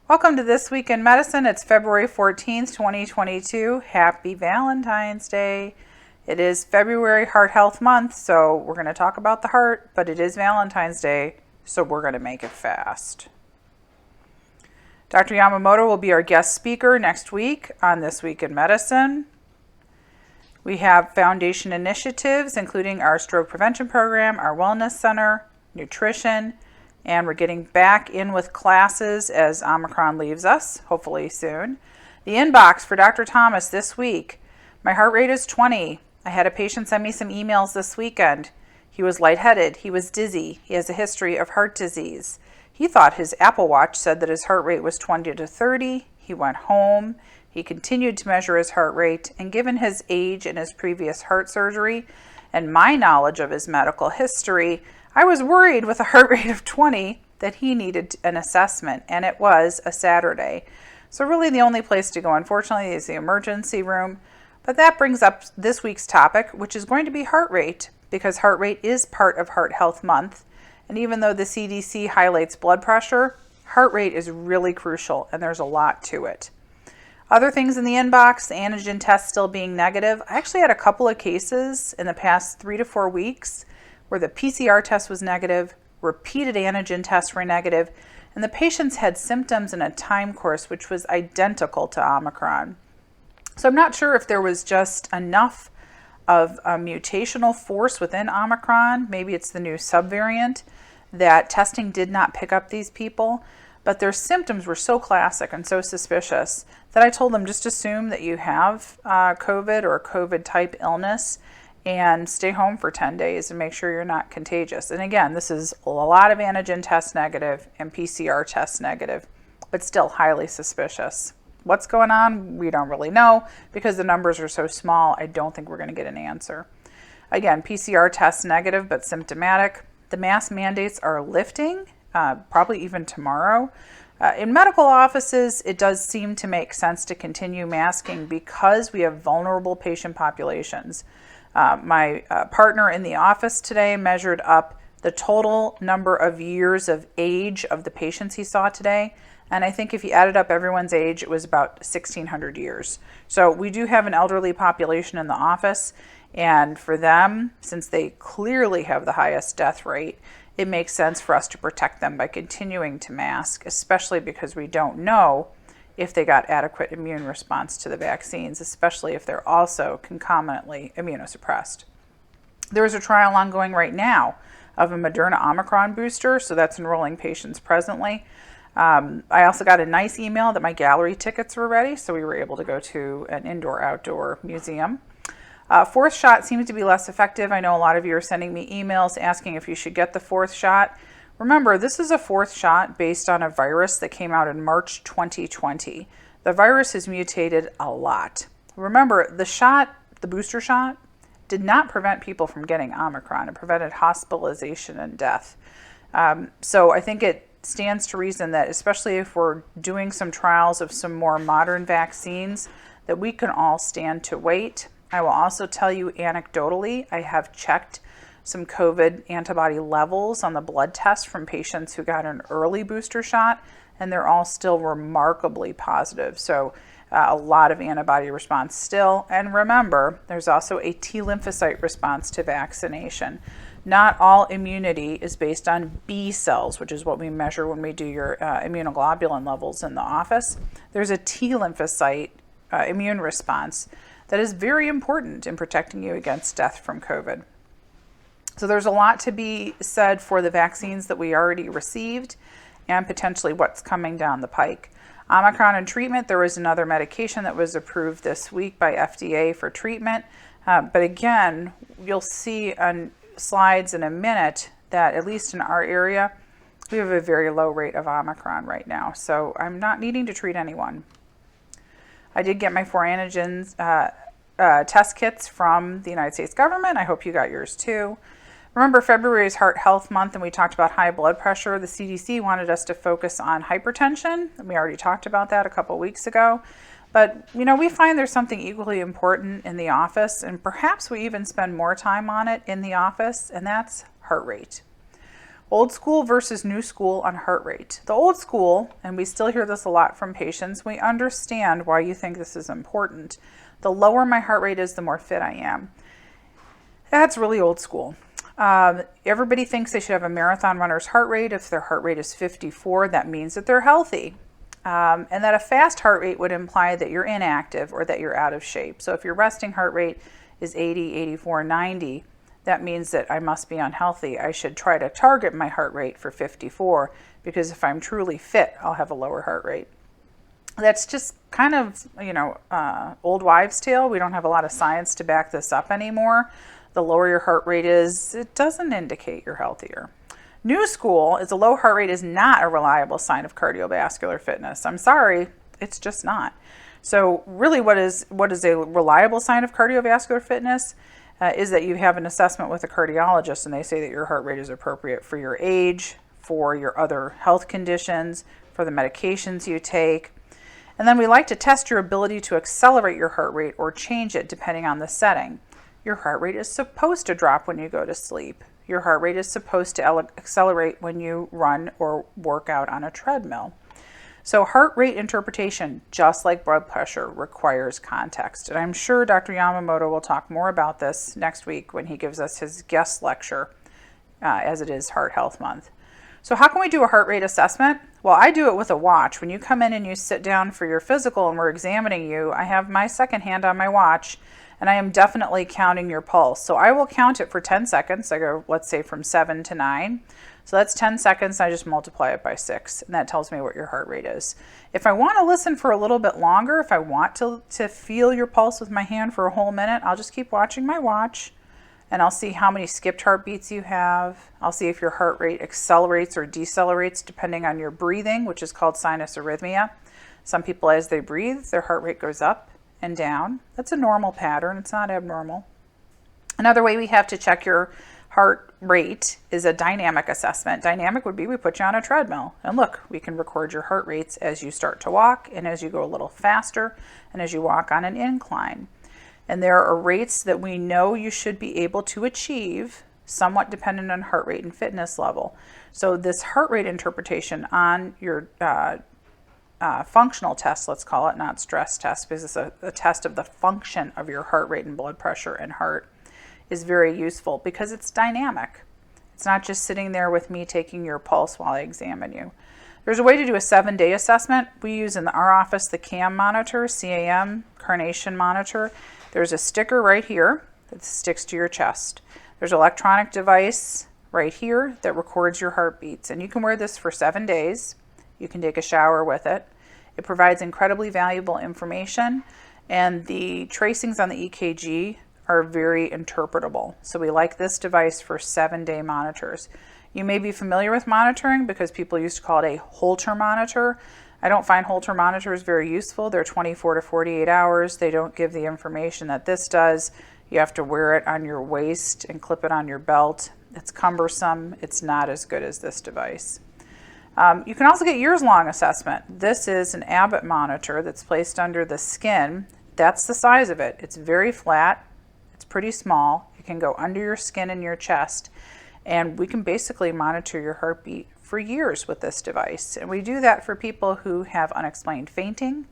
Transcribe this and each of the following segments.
Welcome to This Week in Medicine. It's February 14th, 2022. Happy Valentine's Day. It is February Heart Health Month, so we're going to talk about the heart, but it is Valentine's Day, so we're going to make it fast. Dr. Yamamoto will be our guest speaker next week on This Week in Medicine. We have foundation initiatives, including our stroke prevention program, our wellness center, nutrition, and we're getting back in with classes as Omicron leaves us, hopefully soon. The inbox for Dr. Thomas this week. My heart rate is 20. I had a patient send me some emails this weekend. He was lightheaded. He was dizzy. He has a history of heart disease. He thought his Apple Watch said that his heart rate was 20 to 30. He went home. He continued to measure his heart rate, and given his age and his previous heart surgery and my knowledge of his medical history, I was worried with a heart rate of 20 that he needed an assessment, and it was a Saturday. So really the only place to go, unfortunately, is the emergency room. But that brings up this week's topic, which is going to be heart rate, because heart rate is part of Heart Health Month. And even though the CDC highlights blood pressure, heart rate is really crucial, and there's a lot to it. Other things in the inbox, the antigen test still being negative. I actually had a couple of cases in the past 3 to 4 weeks where the PCR test was negative, repeated antigen tests were negative, and the patients had symptoms in a time course which was identical to Omicron. So I'm not sure if there was just enough of a mutational force within Omicron, maybe it's the new subvariant, that testing did not pick up these people, but their symptoms were so classic and so suspicious that I told them just assume that you have COVID or a COVID-type illness and stay home for 10 days and make sure you're not contagious. And again, this is a lot of antigen tests negative and PCR tests negative, but still highly suspicious. What's going on? We don't really know because the numbers are so small. I don't think we're going to get an answer. Again, PCR tests negative but symptomatic. The mask mandates are lifting, probably even tomorrow. In medical offices, it does seem to make sense to continue masking because we have vulnerable patient populations. My partner in the office today measured up the total number of years of age of the patients he saw today. And I think if he added up everyone's age, it was about 1,600 years. So we do have an elderly population in the office. And for them, since they clearly have the highest death rate, it makes sense for us to protect them by continuing to mask, especially because we don't know if they got adequate immune response to the vaccines, especially if they're also concomitantly immunosuppressed. There is a trial ongoing right now of a Moderna Omicron booster, so that's enrolling patients presently. I also got a nice email that my gallery tickets were ready, so we were able to go to an indoor-outdoor museum. Fourth shot seems to be less effective. I know a lot of you are sending me emails asking if you should get the fourth shot. Remember, this is a fourth shot based on a virus that came out in March 2020. The virus has mutated a lot. Remember, the booster shot, did not prevent people from getting Omicron. It prevented hospitalization and death. So I think it stands to reason that, especially if we're doing some trials of some more modern vaccines, that we can all stand to wait. I will also tell you anecdotally, I have checked some COVID antibody levels on the blood test from patients who got an early booster shot, and they're all still remarkably positive. So a lot of antibody response still. And remember, there's also a T lymphocyte response to vaccination. Not all immunity is based on B cells, which is what we measure when we do your immunoglobulin levels in the office. There's a T lymphocyte immune response that is very important in protecting you against death from COVID. So there's a lot to be said for the vaccines that we already received and potentially what's coming down the pike. Omicron and treatment, there was another medication that was approved this week by FDA for treatment. But again, you'll see on slides in a minute that at least in our area, we have a very low rate of Omicron right now. So I'm not needing to treat anyone. I did get my 4 antigens test kits from the United States government. I hope you got yours too. Remember, February is Heart Health Month, and we talked about high blood pressure. The CDC wanted us to focus on hypertension, and we already talked about that a couple weeks ago. But, we find there's something equally important in the office, and perhaps we even spend more time on it in the office, and that's heart rate. Old school versus new school on heart rate. The old school, and we still hear this a lot from patients, we understand why you think this is important. The lower my heart rate is, the more fit I am. That's really old school. Everybody thinks they should have a marathon runner's heart rate. If their heart rate is 54, that means that they're healthy. And that a fast heart rate would imply that you're inactive or that you're out of shape. So if your resting heart rate is 80, 84, 90, that means that I must be unhealthy. I should try to target my heart rate for 54, because if I'm truly fit, I'll have a lower heart rate. That's just kind of, old wives' tale. We don't have a lot of science to back this up anymore. The lower your heart rate is, it doesn't indicate you're healthier. New school is a low heart rate is not a reliable sign of cardiovascular fitness. I'm sorry, it's just not. So really what is a reliable sign of cardiovascular fitness is that you have an assessment with a cardiologist and they say that your heart rate is appropriate for your age, for your other health conditions, for the medications you take. And then we like to test your ability to accelerate your heart rate or change it depending on the setting. Your heart rate is supposed to drop when you go to sleep. Your heart rate is supposed to accelerate when you run or work out on a treadmill. So heart rate interpretation, just like blood pressure, requires context. And I'm sure Dr. Yamamoto will talk more about this next week when he gives us his guest lecture, as it is Heart Health Month. So how can we do a heart rate assessment? Well, I do it with a watch. When you come in and you sit down for your physical and we're examining you, I have my second hand on my watch and I am definitely counting your pulse. So I will count it for 10 seconds. I go, let's say from 7 to 9. So that's 10 seconds. I just multiply it by 6 and that tells me what your heart rate is. If I want to listen for a little bit longer, if I want to feel your pulse with my hand for a whole minute, I'll just keep watching my watch. And I'll see how many skipped heartbeats you have. I'll see if your heart rate accelerates or decelerates depending on your breathing, which is called sinus arrhythmia. Some people, as they breathe, their heart rate goes up and down. That's a normal pattern. It's not abnormal. Another way we have to check your heart rate is a dynamic assessment. Dynamic would be we put you on a treadmill. And look, we can record your heart rates as you start to walk and as you go a little faster and as you walk on an incline. And there are rates that we know you should be able to achieve, somewhat dependent on heart rate and fitness level. So this heart rate interpretation on your functional test, let's call it, not stress test, because it's a test of the function of your heart rate and blood pressure and heart, is very useful because it's dynamic. It's not just sitting there with me taking your pulse while I examine you. There's a way to do a 7-day assessment. We use in our office the CAM monitor, C-A-M, carnation monitor. There's a sticker right here that sticks to your chest. There's an electronic device right here that records your heartbeats. And you can wear this for 7 days. You can take a shower with it. It provides incredibly valuable information. And the tracings on the EKG are very interpretable. So we like this device for 7-day monitors. You may be familiar with monitoring because people used to call it a Holter monitor. I don't find Holter monitors very useful. They're 24 to 48 hours. They don't give the information that this does. You have to wear it on your waist and clip it on your belt. It's cumbersome. It's not as good as this device. You can also get years-long assessment. This is an Abbott monitor that's placed under the skin. That's the size of it. It's very flat. It's pretty small. It can go under your skin and your chest. And we can basically monitor your heartbeat for years with this device. And we do that for people who have unexplained fainting.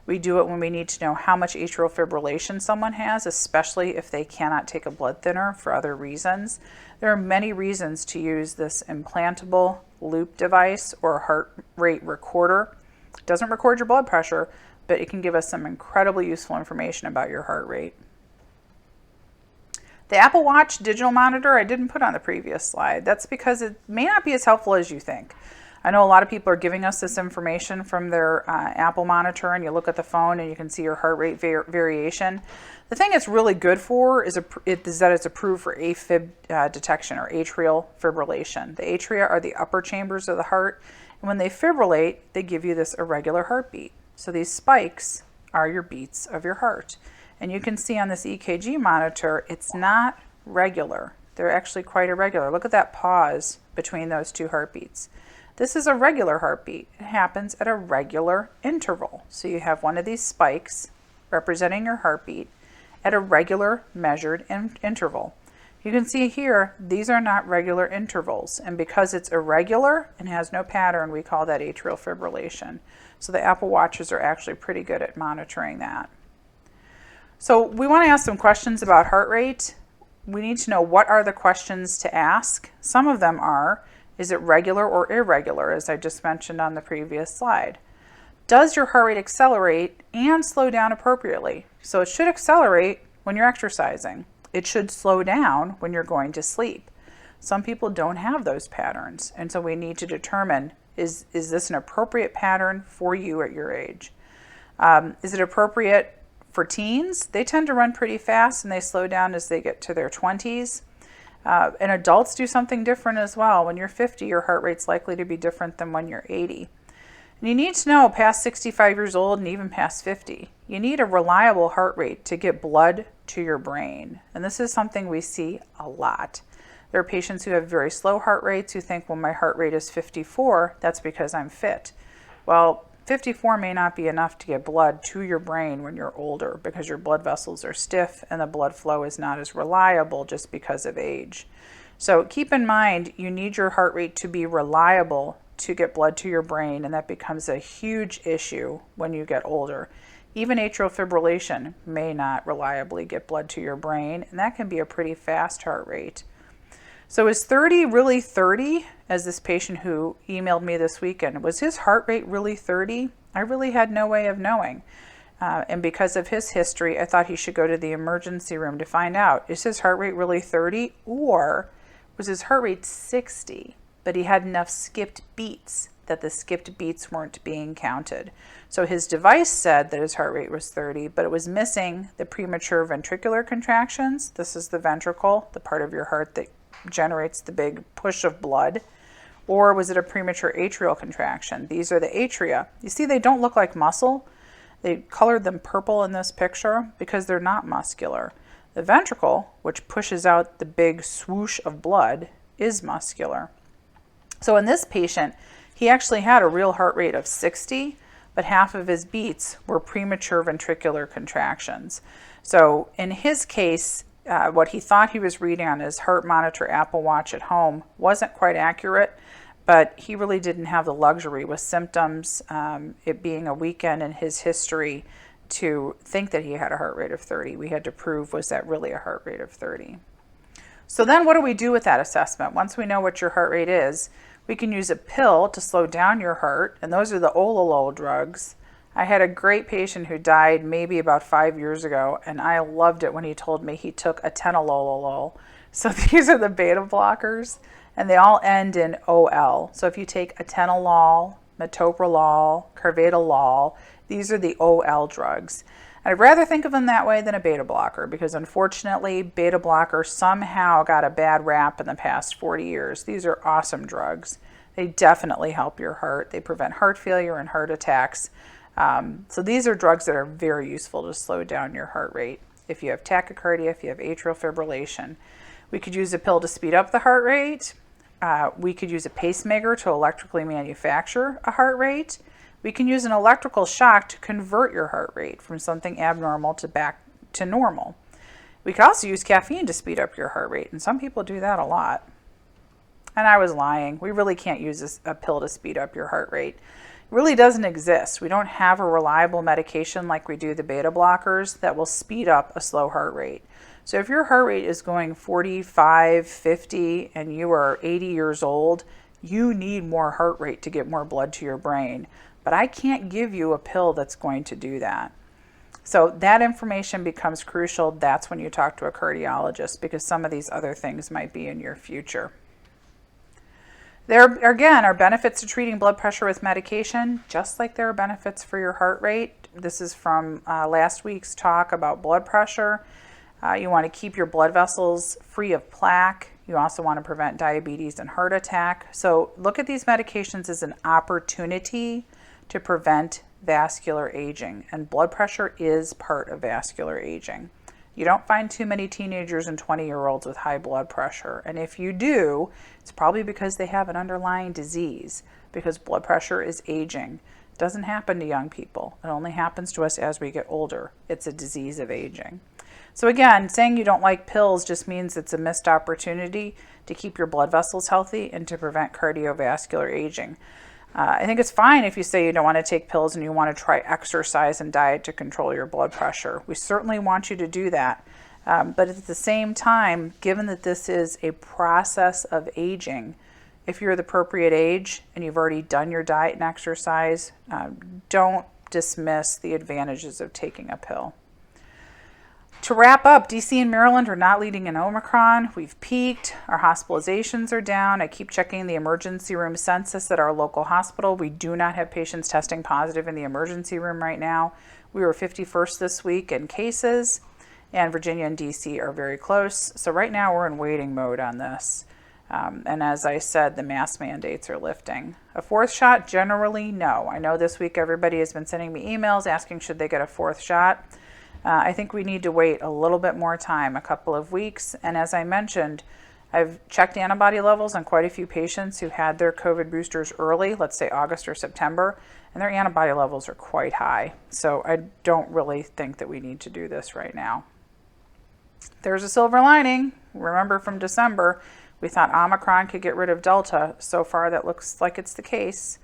We do it when we need to know how much atrial fibrillation someone has, especially if they cannot take a blood thinner for other reasons. There are many reasons to use this implantable loop device or heart rate recorder. It doesn't record your blood pressure, but it can give us some incredibly useful information about your heart rate. The Apple Watch digital monitor I didn't put on the previous slide. That's because it may not be as helpful as you think. I know a lot of people are giving us this information from their Apple monitor, and you look at the phone and you can see your heart rate variation. The thing it's really good for is that it's approved for AFib detection or atrial fibrillation. The atria are the upper chambers of the heart, and when they fibrillate, they give you this irregular heartbeat. So these spikes are your beats of your heart. And you can see on this EKG monitor, it's not regular. They're actually quite irregular. Look at that pause between those two heartbeats. This is a regular heartbeat. It happens at a regular interval. So you have one of these spikes representing your heartbeat at a regular measured interval. You can see here, these are not regular intervals. And because it's irregular and has no pattern, we call that atrial fibrillation. So the Apple Watches are actually pretty good at monitoring that. So we want to ask some questions about heart rate. We need to know what are the questions to ask. Some of them are, is it regular or irregular, as I just mentioned on the previous slide? Does your heart rate accelerate and slow down appropriately? So it should accelerate when you're exercising. It should slow down when you're going to sleep. Some people don't have those patterns, and so we need to determine, is this an appropriate pattern for you at your age? Is it appropriate for teens? They tend to run pretty fast and they slow down as they get to their 20s. And adults do something different as well. When you're 50, your heart rate's likely to be different than when you're 80. And you need to know past 65 years old and even past 50, you need a reliable heart rate to get blood to your brain. And this is something we see a lot. There are patients who have very slow heart rates who think, well, my heart rate is 54, that's because I'm fit. Well, 54 may not be enough to get blood to your brain when you're older because your blood vessels are stiff and the blood flow is not as reliable just because of age. So keep in mind, you need your heart rate to be reliable to get blood to your brain, and that becomes a huge issue when you get older. Even atrial fibrillation may not reliably get blood to your brain, and that can be a pretty fast heart rate. So is 30 really 30? As this patient who emailed me this weekend, was his heart rate really 30? I really had no way of knowing. And because of his history, I thought he should go to the emergency room to find out, is his heart rate really 30? Or was his heart rate 60, but he had enough skipped beats that the skipped beats weren't being counted? So his device said that his heart rate was 30, but it was missing the premature ventricular contractions. This is the ventricle, the part of your heart that generates the big push of blood. Or was it a premature atrial contraction? These are the atria. You see, they don't look like muscle. They colored them purple in this picture because they're not muscular. The ventricle, which pushes out the big swoosh of blood, is muscular. So in this patient, he actually had a real heart rate of 60, but half of his beats were premature ventricular contractions. So in his case, what he thought he was reading on his heart monitor Apple Watch at home wasn't quite accurate, but he really didn't have the luxury with symptoms, it being a weekend in his history, to think that he had a heart rate of 30. We had to prove, was that really a heart rate of 30? So then what do we do with that assessment? Once we know what your heart rate is, we can use a pill to slow down your heart, and those are the Ololol drugs. I had a great patient who died maybe about 5 years ago, and I loved it when he told me he took atenolol. So these are the beta blockers, and they all end in OL. So if you take atenolol, metoprolol, carvedilol, these are the OL drugs. And I'd rather think of them that way than a beta blocker, because unfortunately, beta blockers somehow got a bad rap in the past 40 years. These are awesome drugs. They definitely help your heart. They prevent heart failure and heart attacks. So these are drugs that are very useful to slow down your heart rate. If you have tachycardia, if you have atrial fibrillation, we could use a pill to speed up the heart rate. We could use a pacemaker to electrically manufacture a heart rate. We can use an electrical shock to convert your heart rate from something abnormal to back to normal. We could also use caffeine to speed up your heart rate, and some people do that a lot. And I was lying. We really can't use a pill to speed up your heart rate. It really doesn't exist. We don't have a reliable medication like we do the beta blockers that will speed up a slow heart rate. So if your heart rate is going 45, 50, and you are 80 years old, you need more heart rate to get more blood to your brain. But I can't give you a pill that's going to do that. So that information becomes crucial. That's when you talk to a cardiologist, because some of these other things might be in your future. There, again, are benefits to treating blood pressure with medication, just like there are benefits for your heart rate. This is from last week's talk about blood pressure. You want to keep your blood vessels free of plaque. You also want to prevent diabetes and heart attack. So look at these medications as an opportunity to prevent vascular aging, and blood pressure is part of vascular aging. You don't find too many teenagers and 20-year-olds with high blood pressure, and if you do, it's probably because they have an underlying disease, because blood pressure is aging. It doesn't happen to young people. It only happens to us as we get older. It's a disease of aging. So again, saying you don't like pills just means it's a missed opportunity to keep your blood vessels healthy and to prevent cardiovascular aging. I think it's fine if you say you don't want to take pills and you want to try exercise and diet to control your blood pressure. We certainly want you to do that. But at the same time, given that this is a process of aging, if you're the appropriate age and you've already done your diet and exercise, don't dismiss the advantages of taking a pill. To wrap up, DC and Maryland are not leading in Omicron. We've peaked. Our hospitalizations are down. I keep checking the emergency room census at our local hospital. We do not have patients testing positive in the emergency room right now. We were 51st this week in cases, and Virginia and DC are very close. So right now we're in waiting mode on this. And as I said, the mask mandates are lifting. A fourth shot, generally, no. I know this week everybody has been sending me emails asking should they get a fourth shot. I think we need to wait a little bit more time, a couple of weeks. And as I mentioned, I've checked antibody levels on quite a few patients who had their COVID boosters early, let's say August or September, and their antibody levels are quite high. So I don't really think that we need to do this right now. There's a silver lining. Remember from December, we thought Omicron could get rid of Delta. So far, that looks like it's the case.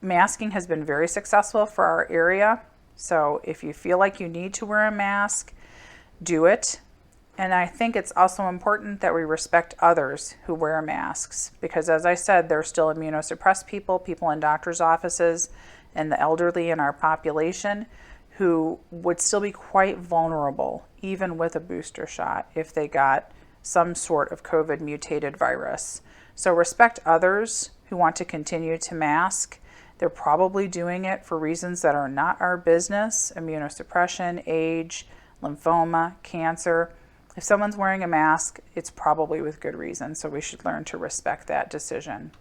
Masking has been very successful for our area. So if you feel like you need to wear a mask, do it. And I think it's also important that we respect others who wear masks because, as I said, there are still immunosuppressed people, people in doctors' offices, and the elderly in our population who would still be quite vulnerable, even with a booster shot, if they got some sort of COVID mutated virus. So respect others who want to continue to mask. They're probably doing it for reasons that are not our business: immunosuppression, age, lymphoma, cancer. If someone's wearing a mask, it's probably with good reason, so we should learn to respect that decision.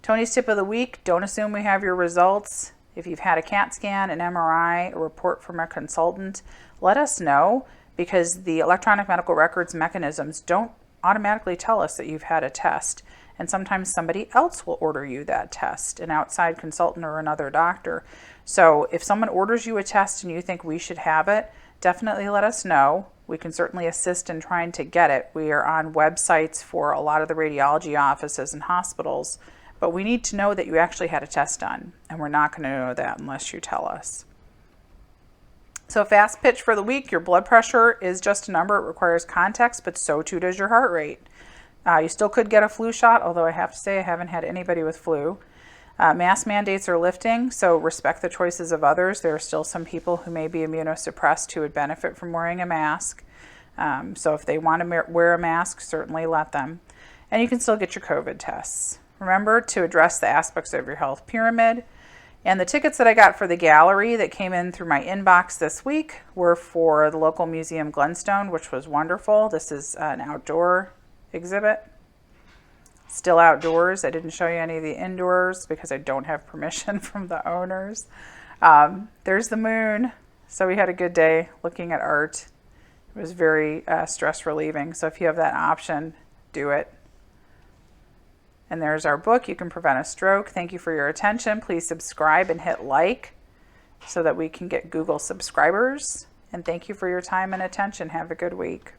Tony's tip of the week: don't assume we have your results. If you've had a CAT scan, an MRI, a report from a consultant, let us know, because the electronic medical records mechanisms don't automatically tell us that you've had a test. And sometimes somebody else will order you that test, an outside consultant or another doctor. So if someone orders you a test and you think we should have it, definitely let us know. We can certainly assist in trying to get it. We are on websites for a lot of the radiology offices and hospitals, but we need to know that you actually had a test done, and we're not going to know that unless you tell us. So fast pitch for the week: your blood pressure is just a number. It requires context, but so too does your heart rate. You still could get a flu shot, although I have to say I haven't had anybody with flu. Mask mandates are lifting, so respect the choices of others. There are still some people who may be immunosuppressed who would benefit from wearing a mask. So if they want to wear a mask, certainly let them. And you can still get your COVID tests. Remember to address the aspects of your health pyramid. And the tickets that I got for the gallery that came in through my inbox this week were for the local museum Glenstone, which was wonderful. This is an outdoor exhibit, still outdoors. I didn't show you any of the indoors because I don't have permission from the owners. There's the moon. So we had a good day looking at art. It was very stress relieving. So if you have that option, do it. And there's our book, You Can Prevent a Stroke. Thank you for your attention. Please subscribe and hit like so that we can get Google subscribers. And thank you for your time and attention. Have a good week.